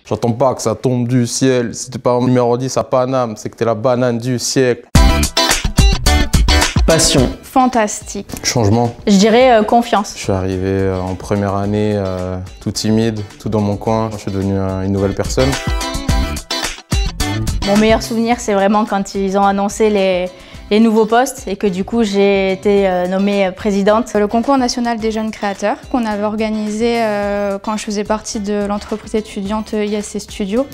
J'attends pas que ça tombe du ciel. Si t'es pas numéro 10 à Paname, c'est que t'es la banane du siècle. Passion. Fantastique. Changement. Je dirais confiance. Je suis arrivé en première année tout timide, tout dans mon coin. Je suis devenu une nouvelle personne. Mon meilleur souvenir, c'est vraiment quand ils ont annoncé les nouveaux postes et que du coup j'ai été nommée présidente. Le concours national des jeunes créateurs qu'on avait organisé quand je faisais partie de l'entreprise étudiante ISC Studio.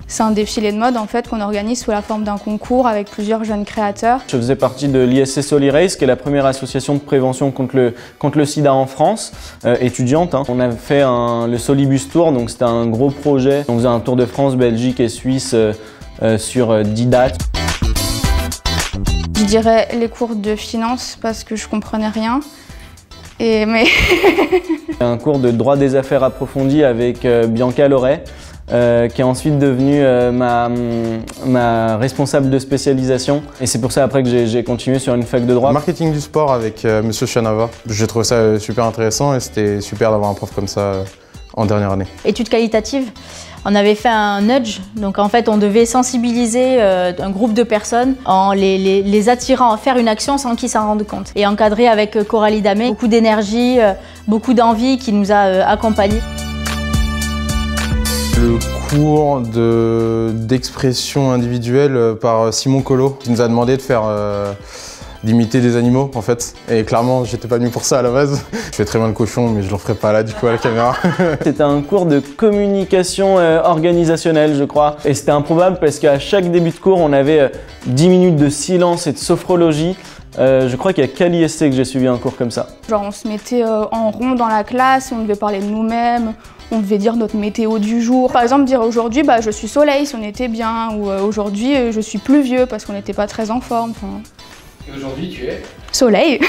C'est un défilé de mode en fait qu'on organise sous la forme d'un concours avec plusieurs jeunes créateurs. Je faisais partie de l'ISC Solirace, qui est la première association de prévention contre le sida en France, étudiante. On a fait le Solibus Tour, donc c'était un gros projet. On faisait un tour de France, Belgique et Suisse sur 10 dates. Je dirais les cours de finance parce que je comprenais rien. Un cours de droit des affaires approfondi avec Bianca Loret. Qui est ensuite devenue ma responsable de spécialisation. Et c'est pour ça après que j'ai continué sur une fac de droit. Marketing du sport avec Monsieur Chanava. J'ai trouvé ça super intéressant et c'était super d'avoir un prof comme ça en dernière année. Études qualitatives. On avait fait un nudge, donc en fait on devait sensibiliser un groupe de personnes en les attirant à faire une action sans qu'ils s'en rendent compte. Et encadré avec Coralie Damé, beaucoup d'énergie, beaucoup d'envie qui nous a accompagnés. Le cours d'expression individuelle par Simon Collot, qui nous a demandé de faire d'imiter des animaux en fait. Et clairement, j'étais pas venu pour ça à la base. Je fais très bien le cochon, mais je le referai pas là du coup à la caméra. C'était un cours de communication organisationnelle, je crois. Et c'était improbable parce qu'à chaque début de cours, on avait 10 minutes de silence et de sophrologie. Je crois qu'il y a qu'à l'ISC que j'ai suivi un cours comme ça. Genre on se mettait en rond dans la classe, on devait parler de nous-mêmes, on devait dire notre météo du jour. Par exemple dire aujourd'hui je suis soleil si on était bien, ou aujourd'hui je suis pluvieux parce qu'on n'était pas très en forme. Enfin... Et aujourd'hui tu es soleil.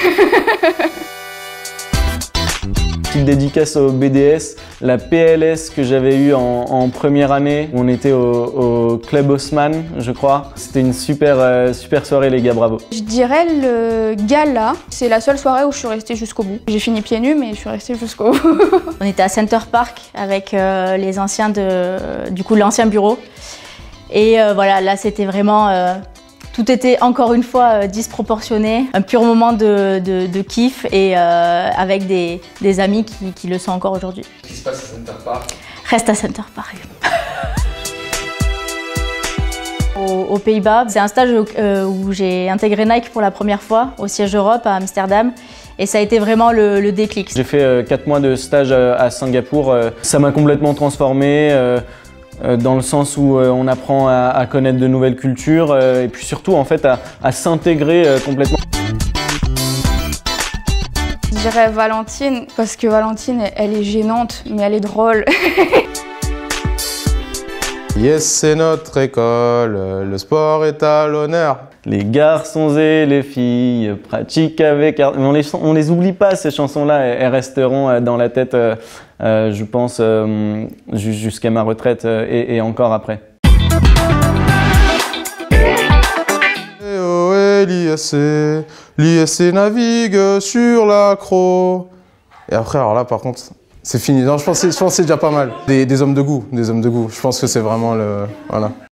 Petite dédicace au BDS, la PLS que j'avais eue en première année. On était au Club Haussmann, je crois. C'était une super soirée les gars, bravo. Je dirais le gala, c'est la seule soirée où je suis restée jusqu'au bout. J'ai fini pieds nus mais je suis restée jusqu'au bout. On était à Center Park avec les anciens de l'ancien bureau. Et voilà, là c'était vraiment... Tout était encore une fois disproportionné, un pur moment de kiff et avec des amis qui le sont encore aujourd'hui. Qu'est-ce qui se passe à Center Park? Reste à Center Park. Aux Pays-Bas, c'est un stage où j'ai intégré Nike pour la première fois au siège Europe à Amsterdam. Et ça a été vraiment le déclic. J'ai fait 4 mois de stage à Singapour. Ça m'a complètement transformé. Dans le sens où on apprend à connaître de nouvelles cultures et puis surtout en fait à s'intégrer complètement. Je dirais Valentine parce que Valentine elle est gênante mais elle est drôle. Yes, c'est notre école, le sport est à l'honneur. Les garçons et les filles pratiquent avec art. Mais on les oublie pas ces chansons-là, elles resteront dans la tête, je pense, jusqu'à ma retraite et encore après. L'ISC navigue sur l'accro. Et après, alors là, par contre, c'est fini. Non, je pense que c'est déjà pas mal. Des hommes de goût, des hommes de goût. Je pense que c'est vraiment le... Voilà.